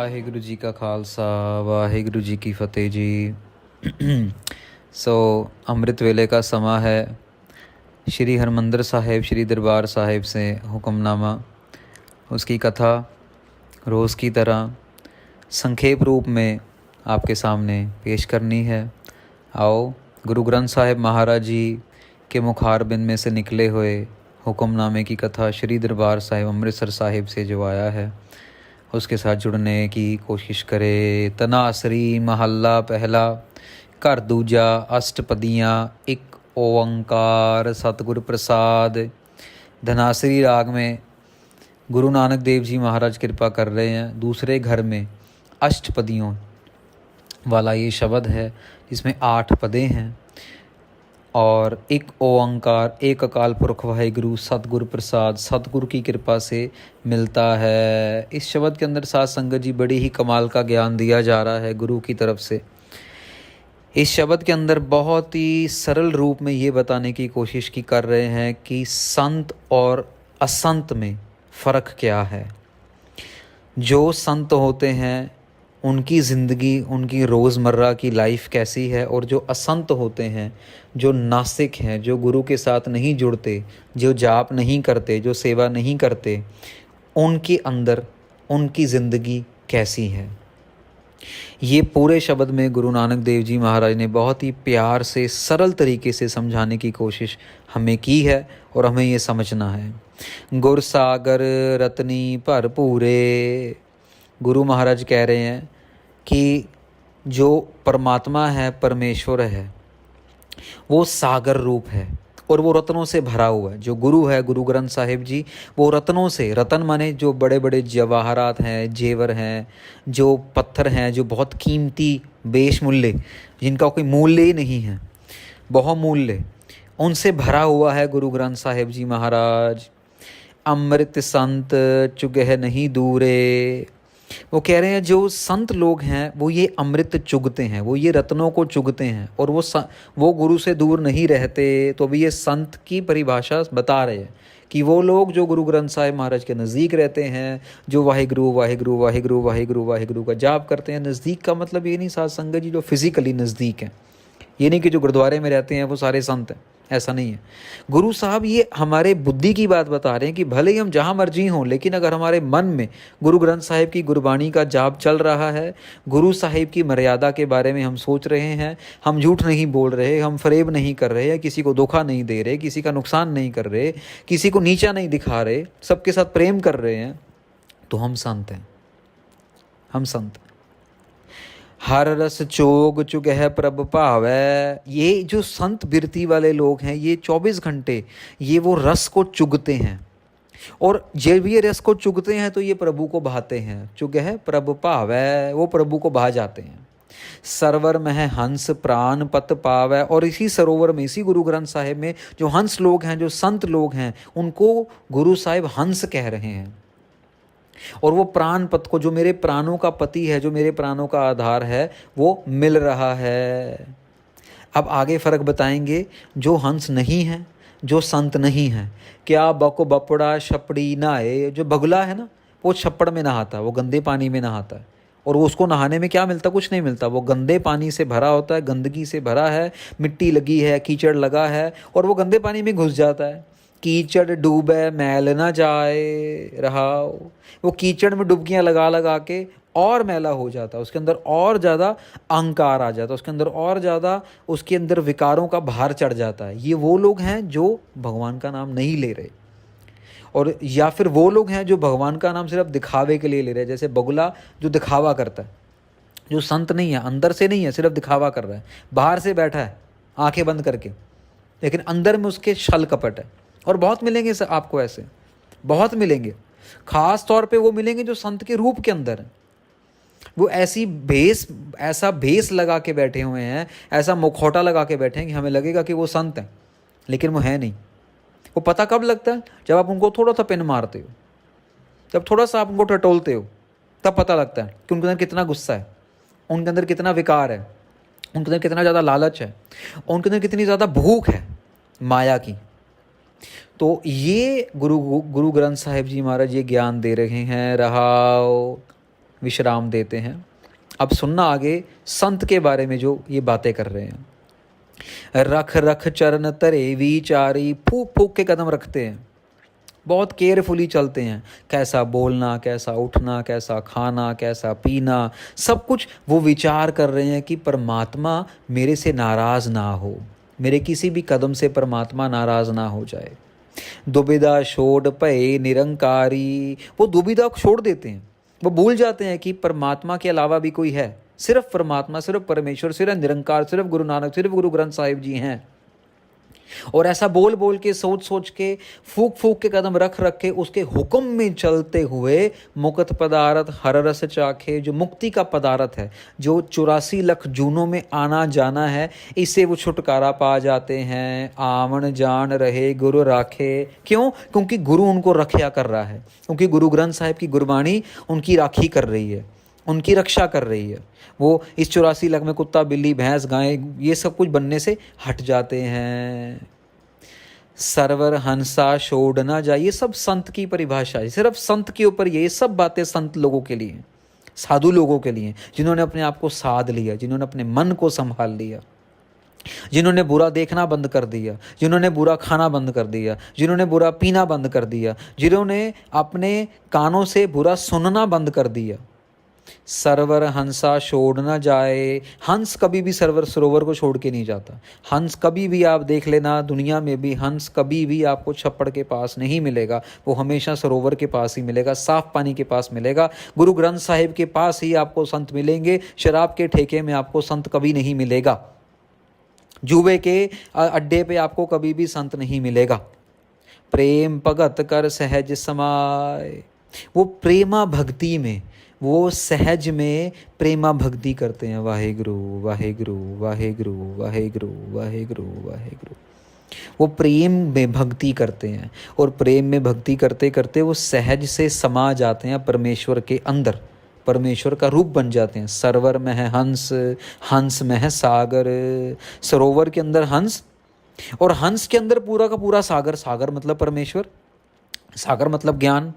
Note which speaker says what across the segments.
Speaker 1: ਵਾਹਿਗੁਰੂ ਜੀ ਕਾ ਖਾਲਸਾ ਵਾਹਿਗੁਰੂ जी की फतेह जी। सो अमृत वेले का समा है। श्री हरमंदिर साहिब श्री दरबार साहिब से हुक्मनामा, उसकी कथा रोज़ की तरह संक्षेप रूप में आपके सामने पेश करनी है। आओ गुरु ग्रंथ साहिब महाराज जी के मुखारबिंद में से निकले हुए हुक्मनामे की कथा श्री दरबार साहिब अमृतसर साहिब से जो आया है उसके साथ जुड़ने की कोशिश करें। तनासरी महला पहला, घर दूजा, अष्टपदियाँ, एक ओंकार सतगुर प्रसाद। धनासरी राग में गुरु नानक देव जी महाराज कृपा कर रहे हैं। दूसरे घर में अष्टपदियों वाला ये शब्द है जिसमें 8 पदें हैं और एक ओंकार, एक अकाल पुरख वाहिगुरु सतगुरु प्रसाद, सतगुरु की कृपा से मिलता है। इस शब्द के अंदर साध संगत जी बड़ी ही कमाल का ज्ञान दिया जा रहा है गुरु की तरफ से। इस शब्द के अंदर बहुत ही सरल रूप में ये बताने की कोशिश की कर रहे हैं कि संत और असंत में फ़र्क क्या है। जो संत होते हैं उनकी ज़िंदगी, उनकी रोज़मर्रा की लाइफ कैसी है, और जो असंत होते हैं, जो नास्तिक हैं, जो गुरु के साथ नहीं जुड़ते, जो जाप नहीं करते, जो सेवा नहीं करते, उनके अंदर उनकी ज़िंदगी कैसी है। ये पूरे शब्द में गुरु नानक देव जी महाराज ने बहुत ही प्यार से सरल तरीके से समझाने की कोशिश हमें की है और हमें ये समझना है। गुर सागर रत्नी भरपूरे, गुरु महाराज कह रहे हैं कि जो परमात्मा है, परमेश्वर है, वो सागर रूप है और वो रत्नों से भरा हुआ है। जो गुरु है, गुरु ग्रंथ साहिब जी, वो रत्नों से, रत्न माने जो बड़े बड़े जवाहरात हैं, जेवर हैं, जो पत्थर हैं, जो बहुत कीमती बेशमूल्य, जिनका कोई मूल्य ही नहीं है, बहुमूल्य, उनसे भरा हुआ है गुरु ग्रंथ साहिब जी महाराज। अमृत संत चुगह नहीं दूरे, वो कह रहे हैं जो संत लोग हैं वो ये अमृत चुगते हैं, वो ये रत्नों को चुगते हैं और वो गुरु से दूर नहीं रहते। तो अभी ये संत की परिभाषा बता रहे हैं कि वो लोग जो गुरु ग्रंथ साहिब महाराज के नज़दीक रहते हैं, जो वाहिगुरु वाहिगुरु वाहिगुरु वाहिगुरु वाहिगुरु का जाप करते हैं। नज़दीक का मतलब ये नहीं साध संगत जी जो फिज़िकली नज़दीक हैं, ये नहीं कि जो गुरुद्वारे में रहते हैं वो सारे संत हैं, ऐसा नहीं है। गुरु साहब ये हमारे बुद्धि की बात बता रहे हैं कि भले ही हम जहाँ मर्जी हों, लेकिन अगर हमारे मन में गुरु ग्रंथ साहिब की गुरबाणी का जाप चल रहा है, गुरु साहिब की मर्यादा के बारे में हम सोच रहे हैं, हम झूठ नहीं बोल रहे, हम फरेब नहीं कर रहे, किसी को धोखा नहीं दे रहे, किसी का नुकसान नहीं कर रहे, किसी को नीचा नहीं दिखा रहे, सबके साथ प्रेम कर रहे हैं, तो हम संत हैं, हम संत हैं। हर रस चोग चुगह प्रभ भावै, ये जो संत बिरती वाले लोग हैं ये 24 घंटे ये वो रस को चुगते हैं, और जब ये रस को चुगते हैं तो ये प्रभु को भाते हैं। चुगह प्रभ भावै, वो प्रभु को भा जाते हैं। सरोवर में है हंस प्राण पत पावै, और इसी सरोवर में, इसी गुरु ग्रंथ साहिब में जो हंस लोग हैं, जो संत लोग हैं, उनको गुरु साहिब हंस कह रहे हैं। और वो प्राण पत को, जो मेरे प्राणों का पति है, जो मेरे प्राणों का आधार है, वो मिल रहा है। अब आगे फ़र्क बताएंगे। जो हंस नहीं है, जो संत नहीं है, क्या बको बपड़ा छपड़ी नहाए, जो बगुला है ना वो छप्पड़ में नहाता है, वो गंदे पानी में नहाता है, और वो उसको नहाने में क्या मिलता, कुछ नहीं मिलता, वो गंदे पानी से भरा होता है, गंदगी से भरा है, मिट्टी लगी है, कीचड़ लगा है, और वो गंदे पानी में घुस जाता है। कीचड़ डूबे मैल ना जाए रहा, वो कीचड़ में डुबकियां लगा लगा के और मैला हो जाता है, उसके अंदर और ज़्यादा अहंकार आ जाता है, उसके अंदर और ज़्यादा उसके अंदर विकारों का भार चढ़ जाता है। ये वो लोग हैं जो भगवान का नाम नहीं ले रहे, और या फिर वो लोग हैं जो भगवान का नाम सिर्फ दिखावे के लिए ले रहे हैं। जैसे बगुला जो दिखावा करता है, जो संत नहीं है, अंदर से नहीं है, सिर्फ दिखावा कर रहा है, बाहर से बैठा है आंखें बंद करके, लेकिन अंदर में उसके छल कपट है। और बहुत मिलेंगे आपको ऐसे, बहुत मिलेंगे। ख़ास तौर पे वो मिलेंगे जो संत के रूप के अंदर हैं। वो ऐसा भेस लगा के बैठे हुए हैं, ऐसा मुखौटा लगा के बैठे हैं कि हमें लगेगा कि वो संत हैं, लेकिन वो है नहीं। वो पता कब लगता है, जब आप उनको थोड़ा सा पिन मारते हो, जब थोड़ा सा आप उनको टटोलते हो, तब पता लगता है कि उनके अंदर कितना गुस्सा है, उनके अंदर कितना विकार है, उनके अंदर कितना ज़्यादा लालच है, उनके अंदर कितनी ज़्यादा भूख है माया की। तो ये गुरु ग्रंथ साहिब जी महाराज ये ज्ञान दे रहे हैं। रहाओ विश्राम देते हैं। अब सुनना आगे संत के बारे में जो ये बातें कर रहे हैं। रख रख चरण तरे विचारी, फूक फूक के कदम रखते हैं, बहुत केयरफुली चलते हैं। कैसा बोलना, कैसा उठना, कैसा खाना, कैसा पीना, सब कुछ वो विचार कर रहे हैं कि परमात्मा मेरे से नाराज़ ना हो, मेरे किसी भी कदम से परमात्मा नाराज़ ना हो जाए। दुविधा छोड़ पए निरंकारी, वो दुविधा छोड़ देते हैं, वो भूल जाते हैं कि परमात्मा के अलावा भी कोई है। सिर्फ परमात्मा, सिर्फ परमेश्वर, सिर्फ निरंकार, सिर्फ गुरु नानक, सिर्फ गुरु ग्रंथ साहिब जी हैं। और ऐसा बोल बोल के, सोच सोच के, फूक फूक के, कदम रख रख के उसके हुक्म में चलते हुए मुक्त पदार्थ हर रस चाखे, जो मुक्ति का पदार्थ है, जो 84 लाख जूनों में आना जाना है, इससे वो छुटकारा पा जाते हैं। आवन जान रहे गुरु राखे, क्यों? क्योंकि गुरु उनको रक्षा कर रहा है, क्योंकि गुरु ग्रंथ साहिब की गुरबाणी उनकी राखी कर रही है, उनकी रक्षा कर रही है। वो इस 84 लाख में कुत्ता, बिल्ली, भैंस, गाय, ये सब कुछ बनने से हट जाते हैं। सरवर हंसा छोड़ ना जाए, ये सब संत की परिभाषा है। सिर्फ संत के ऊपर ये सब बातें संत लोगों के लिए, साधु लोगों के लिए, जिन्होंने अपने आप को साध लिया, जिन्होंने अपने मन को संभाल लिया, जिन्होंने बुरा देखना बंद कर दिया, जिन्होंने बुरा खाना बंद कर दिया, जिन्होंने बुरा पीना बंद कर दिया, जिन्होंने अपने कानों से बुरा सुनना बंद कर दिया। सरवर हंसा छोड़ ना जाए, हंस कभी भी सरवर सरोवर को छोड़ के नहीं जाता। हंस कभी भी, आप देख लेना, दुनिया में भी हंस कभी भी आपको छप्पड़ के पास नहीं मिलेगा, वो हमेशा सरोवर के पास ही मिलेगा, साफ पानी के पास मिलेगा। गुरु ग्रंथ साहिब के पास ही आपको संत मिलेंगे, शराब के ठेके में आपको संत कभी नहीं मिलेगा, जुए के अड्डे पे आपको कभी भी संत नहीं मिलेगा। प्रेम भगत कर सहज समाए, वो प्रेमा भक्ति में, वो सहज में प्रेमा भक्ति करते हैं। वाहेगुरु वाहेगुरु वाहेगुरु वाहेगुरु वाहेगुरु वाहेगुरु, वो प्रेम में भक्ति करते हैं, और प्रेम में भक्ति करते करते वो सहज से समा जाते हैं परमेश्वर के अंदर, परमेश्वर का रूप बन जाते हैं। सरवर में है हंस, हंस में है सागर, सरोवर के अंदर हंस, और हंस के अंदर पूरा का पूरा सागर। सागर मतलब परमेश्वर, सागर मतलब ज्ञान,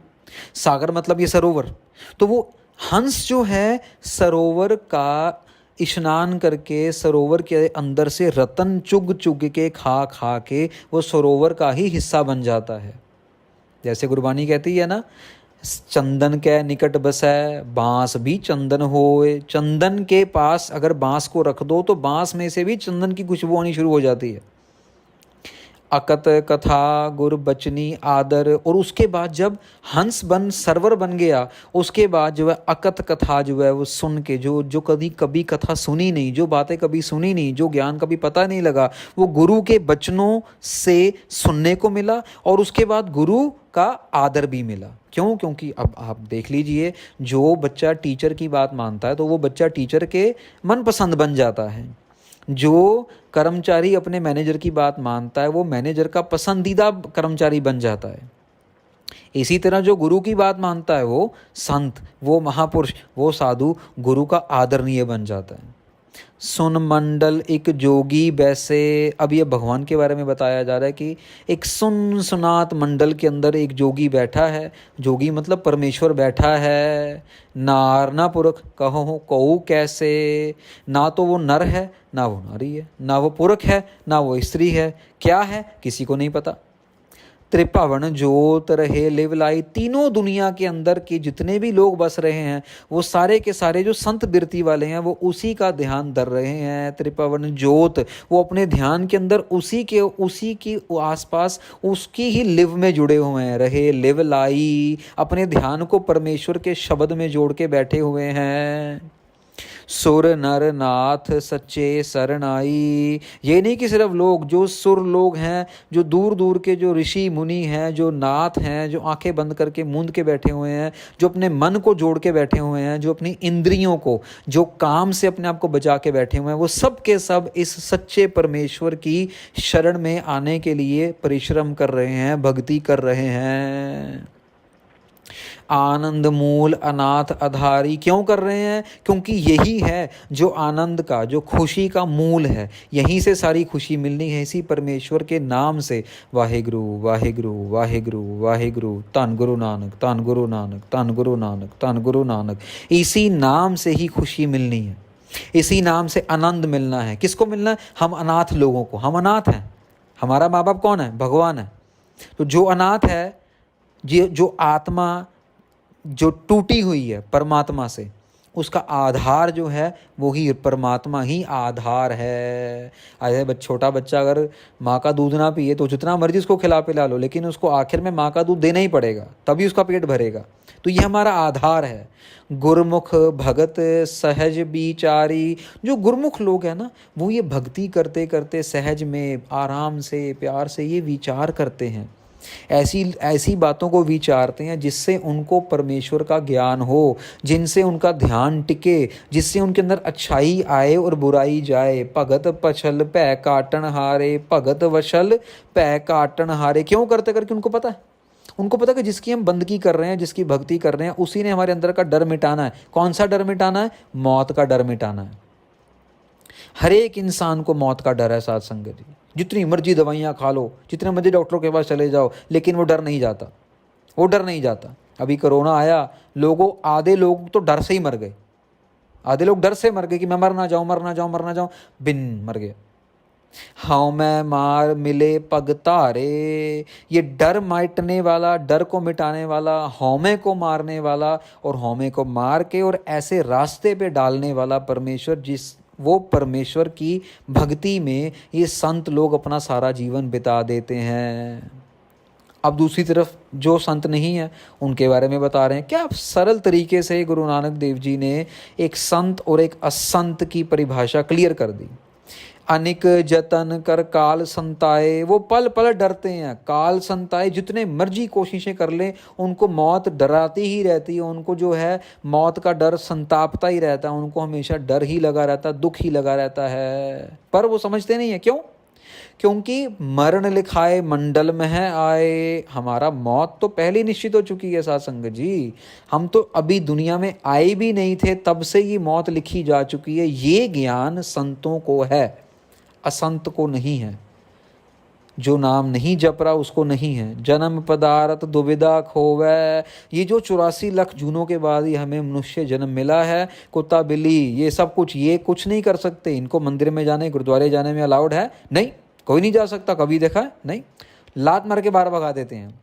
Speaker 1: सागर मतलब ये सरोवर। तो वो हंस जो है सरोवर का स्नान करके, सरोवर के अंदर से रतन चुग चुग के, खा खा के वो सरोवर का ही हिस्सा बन जाता है। जैसे गुरबानी कहती है ना, चंदन के निकट बसै बांस भी चंदन होए। चंदन के पास अगर बांस को रख दो तो बांस में से भी चंदन की खुशबू आनी शुरू हो जाती है। अकत कथा गुर बचनी आदर, और उसके बाद जब हंस बन सरवर बन गया, उसके बाद जो है अकत कथा जो है वो सुन के, जो कभी कथा सुनी नहीं, जो बातें कभी सुनी नहीं, जो ज्ञान कभी पता नहीं लगा, वो गुरु के बचनों से सुनने को मिला, और उसके बाद गुरु का आदर भी मिला। क्यों? क्योंकि अब आप देख लीजिए, जो बच्चा टीचर की बात मानता है तो वो बच्चा टीचर के मनपसंद बन जाता है। जो कर्मचारी अपने मैनेजर की बात मानता है वो मैनेजर का पसंदीदा कर्मचारी बन जाता है। इसी तरह जो गुरु की बात मानता है वो संत, वो महापुरुष, वो साधु गुरु का आदरणीय बन जाता है। सुन मंडल एक जोगी वैसे, अब ये भगवान के बारे में बताया जा रहा है कि एक सुन सुनात मंडल के अंदर एक जोगी बैठा है। जोगी मतलब परमेश्वर बैठा है। नार ना पुरख कहो कहू कैसे, ना तो वो नर है ना वो नारी है, ना वो पुरख है ना वो स्त्री है, क्या है किसी को नहीं पता। त्रिभुवन जोत रहे लिवलाई, तीनों दुनिया के अंदर के जितने भी लोग बस रहे हैं वो सारे के सारे जो संत बिरती वाले हैं वो उसी का ध्यान धर रहे हैं। त्रिभुवन जोत, वो अपने ध्यान के अंदर उसी की आसपास उसकी ही लिव में जुड़े हुए हैं। रहे लिवलाई, अपने ध्यान को परमेश्वर के शब्द में जोड़ के बैठे हुए हैं। सुर नर नाथ सच्चे शरणाई, ये नहीं कि सिर्फ लोग जो सुर लोग हैं, जो दूर दूर के जो ऋषि मुनि हैं, जो नाथ हैं, जो आंखें बंद करके मूंद के बैठे हुए हैं, जो अपने मन को जोड़ के बैठे हुए हैं, जो अपनी इंद्रियों को, जो काम से अपने आप को बचा के बैठे हुए हैं, वो सब के सब इस सच्चे परमेश्वर की शरण में आने के लिए परिश्रम कर रहे हैं, भक्ति कर रहे हैं। आनंद मूल अनाथ आधारी क्यों कर रहे हैं? क्योंकि यही है जो आनंद का, जो खुशी का मूल है। यहीं से सारी खुशी मिलनी है, इसी परमेश्वर के नाम से। वाहेगुरु वाहेगुरु वाहेगुरु वाहेगुरु, धन गुरु नानक, धन गुरु नानक, धन गुरु नानक, धन गुरु नानक। इसी नाम से ही खुशी मिलनी है, इसी नाम से आनंद मिलना है। किसको मिलना है? हम अनाथ लोगों को। हम अनाथ हैं, हमारा माँ बाप कौन है? भगवान है। तो जो अनाथ है, जो आत्मा जो टूटी हुई है परमात्मा से, उसका आधार जो है वो ही परमात्मा ही आधार है। अरे छोटा बच्चा अगर माँ का दूध ना पिए तो जितना मर्जी उसको खिला पिला लो, लेकिन उसको आखिर में माँ का दूध देना ही पड़ेगा, तभी उसका पेट भरेगा। तो ये हमारा आधार है। गुरमुख भगत सहज बिचारी, जो गुरमुख लोग हैं ना, वो ये भक्ति करते करते सहज में आराम से प्यार से ये विचार करते हैं, ऐसी बातों को विचारते हैं जिससे उनको परमेश्वर का ज्ञान हो, जिनसे उनका ध्यान टिके, जिससे उनके अंदर अच्छाई आए और बुराई जाए। भगत पछल भय काटन हारे, भगत वशल भय काटन हारे। क्यों करते? करके उनको पता है, उनको पता है कि जिसकी हम बंदगी कर रहे हैं, जिसकी भक्ति कर रहे हैं, उसी ने हमारे अंदर का डर मिटाना है। कौन सा डर मिटाना है? मौत का डर मिटाना है। हर एक इंसान को मौत का डर है साध संगत जी। जितनी मर्जी दवाइयाँ खा लो, जितने मर्जी डॉक्टरों के पास चले जाओ, लेकिन वो डर नहीं जाता, वो डर नहीं जाता। अभी कोरोना आया, आधे लोग तो डर से ही मर गए, आधे लोग डर से मर गए कि मैं मर ना जाऊँ, मर ना जाऊँ, मर ना जाऊँ, बिन मर गए। हाँ मैं मार मिले पग तारे, ये डर मिटने वाला, डर को मिटाने वाला, हौमे को मारने वाला और हौमे को मार के और ऐसे रास्ते पे डालने वाला परमेश्वर, वो परमेश्वर की भक्ति में ये संत लोग अपना सारा जीवन बिता देते हैं। अब दूसरी तरफ जो संत नहीं है उनके बारे में बता रहे हैं। क्या सरल तरीके से गुरु नानक देव जी ने एक संत और एक असंत की परिभाषा क्लियर कर दी। अनिक जतन कर काल संताए, वो पल पल डरते हैं। काल संताए, जितने मर्जी कोशिशें कर लें, उनको मौत डराती ही रहती है। उनको जो है मौत का डर संतापता ही रहता है, उनको हमेशा डर ही लगा रहता है, दुख ही लगा रहता है। पर वो समझते नहीं है। क्यों? क्योंकि मरण लिखाए मंडल में है आए। हमारा मौत तो पहले निश्चित हो चुकी है साध संगत जी। हम तो अभी दुनिया में आए भी नहीं थे, तब से ये मौत लिखी जा चुकी है। ये ज्ञान संतों को है, असंत को नहीं है। जो नाम नहीं जप रहा उसको नहीं है। जन्म पदार्थ दुविधा खोवे, ये जो 84 लाख जूनों के बाद ही हमें मनुष्य जन्म मिला है, कुत्ता बिल्ली ये सब कुछ, ये कुछ नहीं कर सकते। इनको मंदिर में जाने, गुरुद्वारे जाने में अलाउड है? नहीं, कोई नहीं जा सकता। कभी देखा है? नहीं। लात मार के बाहर भगा देते हैं।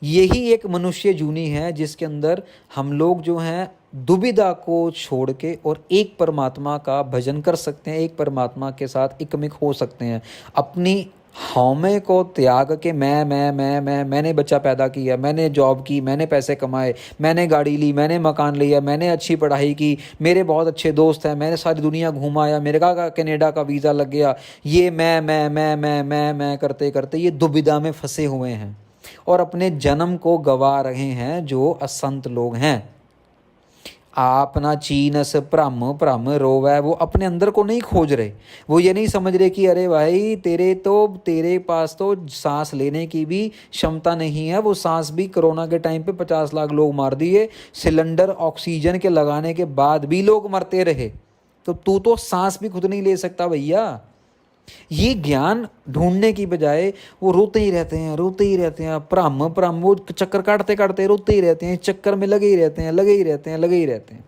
Speaker 1: यही एक मनुष्य जूनी है जिसके अंदर हम लोग जो हैं दुविधा को छोड़ के और एक परमात्मा का भजन कर सकते हैं, एक परमात्मा के साथ एकमिक हो सकते हैं। अपनी हौमे को त्याग के मैंने बच्चा पैदा किया, मैंने जॉब की, मैंने पैसे कमाए, मैंने गाड़ी ली, मैंने मकान लिया, मैंने अच्छी पढ़ाई की, मेरे बहुत अच्छे दोस्त हैं, मैंने सारी दुनिया घुमाया, मेरे का कनाडा का वीज़ा लग गया। ये मैं करते करते ये दुविधा में फंसे हुए हैं और अपने जन्म को गवा रहे हैं जो असंत लोग हैं। आपना चीनस भ्रम भ्रम रोवै, वो अपने अंदर को नहीं खोज रहे। वो ये नहीं समझ रहे कि अरे भाई तेरे पास तो सांस लेने की भी क्षमता नहीं है। वो सांस भी कोरोना के टाइम पे 50 लाख लोग मार दिए, सिलेंडर ऑक्सीजन के लगाने के बाद भी लोग मरते रहे। तो तू तो सांस भी खुद नहीं ले सकता भैया। ये ज्ञान ढूंढने की बजाय वो रोते ही रहते हैं, भ्रम भ्रम, वो चक्कर काटते काटते रोते ही रहते हैं, चक्कर में लगे ही रहते हैं।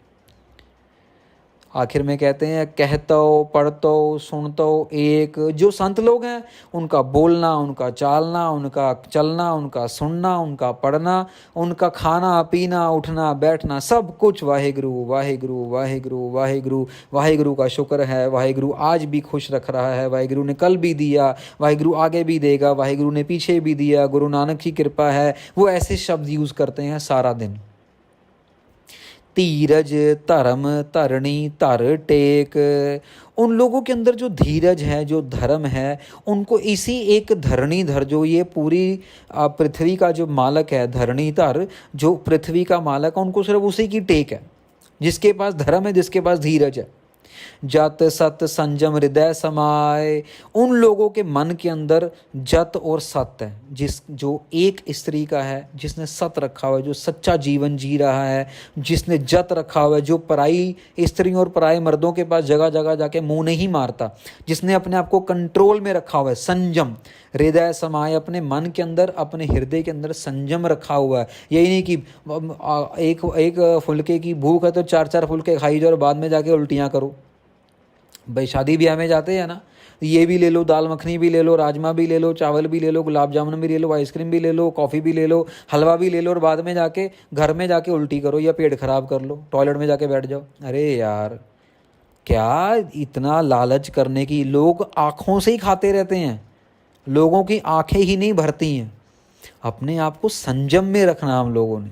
Speaker 1: आखिर में कहते हैं कहतो पढ़तो सुनतो एक। जो संत लोग हैं उनका बोलना, उनका चालना, उनका चलना, उनका सुनना, उनका पढ़ना, उनका खाना पीना उठना बैठना सब कुछ वाहेगुरु वाहेगुरु वाहेगुरु वाहेगुरु वाहेगुरु का शुक्र है। वाहेगुरु आज भी खुश रख रहा है, वाहेगुरु ने कल भी दिया, वाहेगुरु आगे भी देगा, वाहेगुरु ने पीछे भी दिया, गुरु नानक की कृपा है। वो ऐसे शब्द यूज़ करते हैं सारा दिन। धीरज धर्म धरणी धर टेक, उन लोगों के अंदर जो धीरज है, जो धर्म है, उनको इसी एक धरणीधर, जो ये पूरी पृथ्वी का जो मालक है, धरणीधर जो पृथ्वी का मालक है, उनको सिर्फ उसी की टेक है। जिसके पास धर्म है, जिसके पास धीरज है, जत सत संजम हृदय समाए। उन लोगों के मन के अंदर जत और सत है, जो एक स्त्री का है, जिसने सत रखा हुआ है, जो सच्चा जीवन जी रहा है, जिसने जत रखा हुआ है, जो पराई स्त्रियों और पराए मर्दों के पास जगह जगह जाके मुंह नहीं मारता, जिसने अपने आप को कंट्रोल में रखा हुआ है, संजम हृदय समाए, अपने मन के अंदर, अपने हृदय के अंदर संयम रखा हुआ है। यही नहीं कि एक फुलके की भूख है तो 4-4 फुलके खाई जाओ और बाद में जाके उल्टियाँ करो। भाई शादी ब्याह में जाते हैं ना, ये भी ले लो, दाल मखनी भी ले लो, राजमा भी ले लो, चावल भी ले लो, गुलाब जामुन भी ले लो, आइसक्रीम भी ले लो, कॉफ़ी भी ले लो, हलवा भी ले लो, और बाद में जाके घर में जाके उल्टी करो या पेट खराब कर लो, टॉयलेट में जाके बैठ जाओ। अरे यार, क्या इतना लालच करने की। लोग आँखों से ही खाते रहते हैं, लोगों की आंखें ही नहीं भरती हैं। अपने आप को संयम में रखना हम लोगों ने।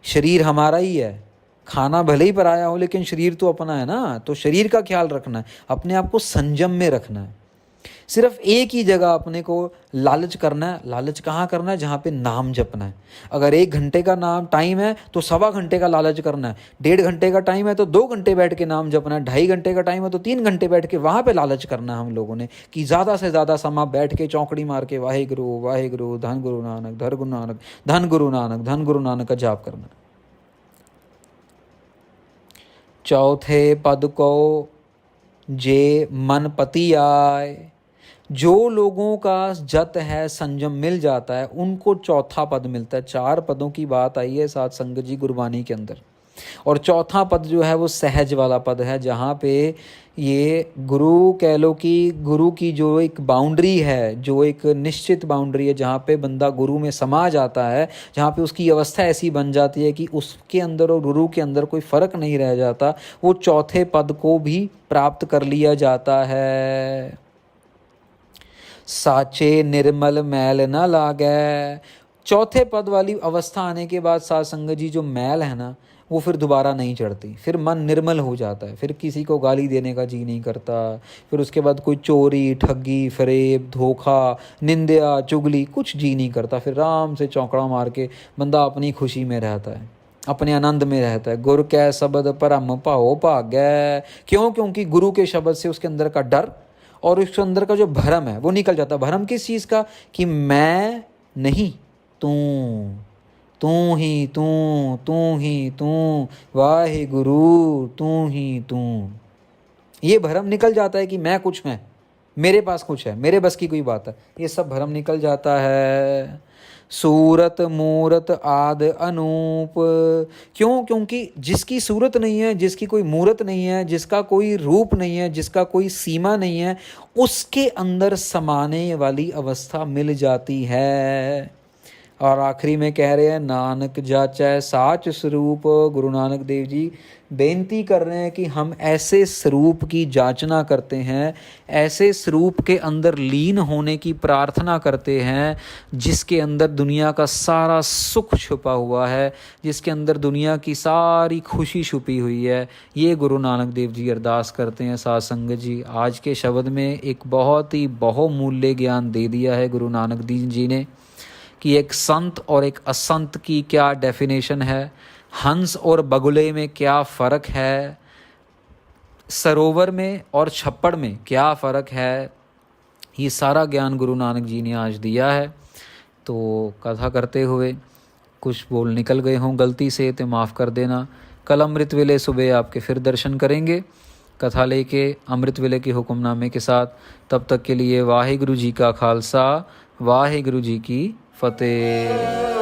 Speaker 1: शरीर हमारा ही है, खाना भले ही पराया हो लेकिन शरीर तो अपना है ना, तो शरीर का ख्याल रखना है, अपने आप को संयम में रखना है। सिर्फ एक ही जगह अपने को लालच करना है। लालच कहाँ करना है? जहाँ पे नाम जपना है। अगर 1 घंटे का नाम टाइम है तो 1.25 घंटे का लालच करना है। 1.5 घंटे का टाइम है तो 2 घंटे बैठ के नाम जपना है। 2.5 घंटे का टाइम है तो 3 घंटे बैठ के वहाँ पे लालच करना है हम लोगों ने, कि ज़्यादा से ज़्यादा समय बैठ के चौकड़ी मार के वाहेगुरु वाहेगुरु धन गुरु नानक धर गुरु नानक धन गुरु नानक धन गुरु नानक का जाप करना है। चौथे पद को जे मन पति आए। जो लोगों का जत है, संयम मिल जाता है, उनको चौथा पद मिलता है। 4 पदों की बात आई है साथ संगत जी गुरबानी के अंदर, और चौथा पद जो है वो सहज वाला पद है, जहाँ पे ये गुरु कह लो कि गुरु की जो एक बाउंड्री है, जो एक निश्चित बाउंड्री है, जहाँ पे बंदा गुरु में समा जाता है, जहाँ पे उसकी अवस्था ऐसी बन जाती है कि उसके अंदर और गुरु के अंदर कोई फ़र्क नहीं रह जाता, वो चौथे पद को भी प्राप्त कर लिया जाता है। साचे निर्मल मैल न लागै। चौथे पद वाली अवस्था आने के बाद साध संगत जी जो मैल है ना, वो फिर दोबारा नहीं चढ़ती, फिर मन निर्मल हो जाता है, फिर किसी को गाली देने का जी नहीं करता, फिर उसके बाद कोई चोरी ठगी फरेब धोखा निंदा चुगली कुछ जी नहीं करता, फिर आराम से चौंकड़ा मार के बंदा अपनी खुशी में रहता है, अपने आनंद में रहता है। गुरु कै शब्द परम भाओ भागै। क्यों? क्योंकि गुरु के शब्द से उसके अंदर का डर और उसके अंदर का जो भरम है वो निकल जाता है। भरम किस चीज़ का? कि मैं नहीं, तू, तू ही तू, तू ही तू, वाहे गुरु तू ही तू। ये भरम निकल जाता है कि मैं कुछ है, मेरे पास कुछ है, मेरे बस की कोई बात है, ये सब भरम निकल जाता है। सूरत मूरत आद अनूप। क्यों? क्योंकि जिसकी सूरत नहीं है, जिसकी कोई मूरत नहीं है, जिसका कोई रूप नहीं है, जिसका कोई सीमा नहीं है, उसके अंदर समाने वाली अवस्था मिल जाती है। और आखिरी में कह रहे हैं नानक जाचै साच स्वरूप। गुरु नानक देव जी बेनती कर रहे हैं कि हम ऐसे स्वरूप की जांचना करते हैं, ऐसे स्वरूप के अंदर लीन होने की प्रार्थना करते हैं, जिसके अंदर दुनिया का सारा सुख छुपा हुआ है, जिसके अंदर दुनिया की सारी खुशी छुपी हुई है। ये गुरु नानक देव जी अरदास करते हैं। साध संगत जी, आज के शब्द में एक बहुत ही बहुमूल्य ज्ञान दे दिया है गुरु नानक देव जी ने, कि एक संत और एक असंत की क्या डेफिनेशन है, हंस और बगुले में क्या फ़र्क है, सरोवर में और छप्पड़ में क्या फ़र्क है, ये सारा ज्ञान गुरु नानक जी ने आज दिया है। तो कथा करते हुए कुछ बोल निकल गए हों गलती से तो माफ़ कर देना। कल अमृत वेले सुबह आपके फिर दर्शन करेंगे कथा लेके अमृत वेले के हुक्मनामे के साथ। तब तक के लिए वाहिगुरु जी का खालसा, वाहिगुरु जी की फतेह।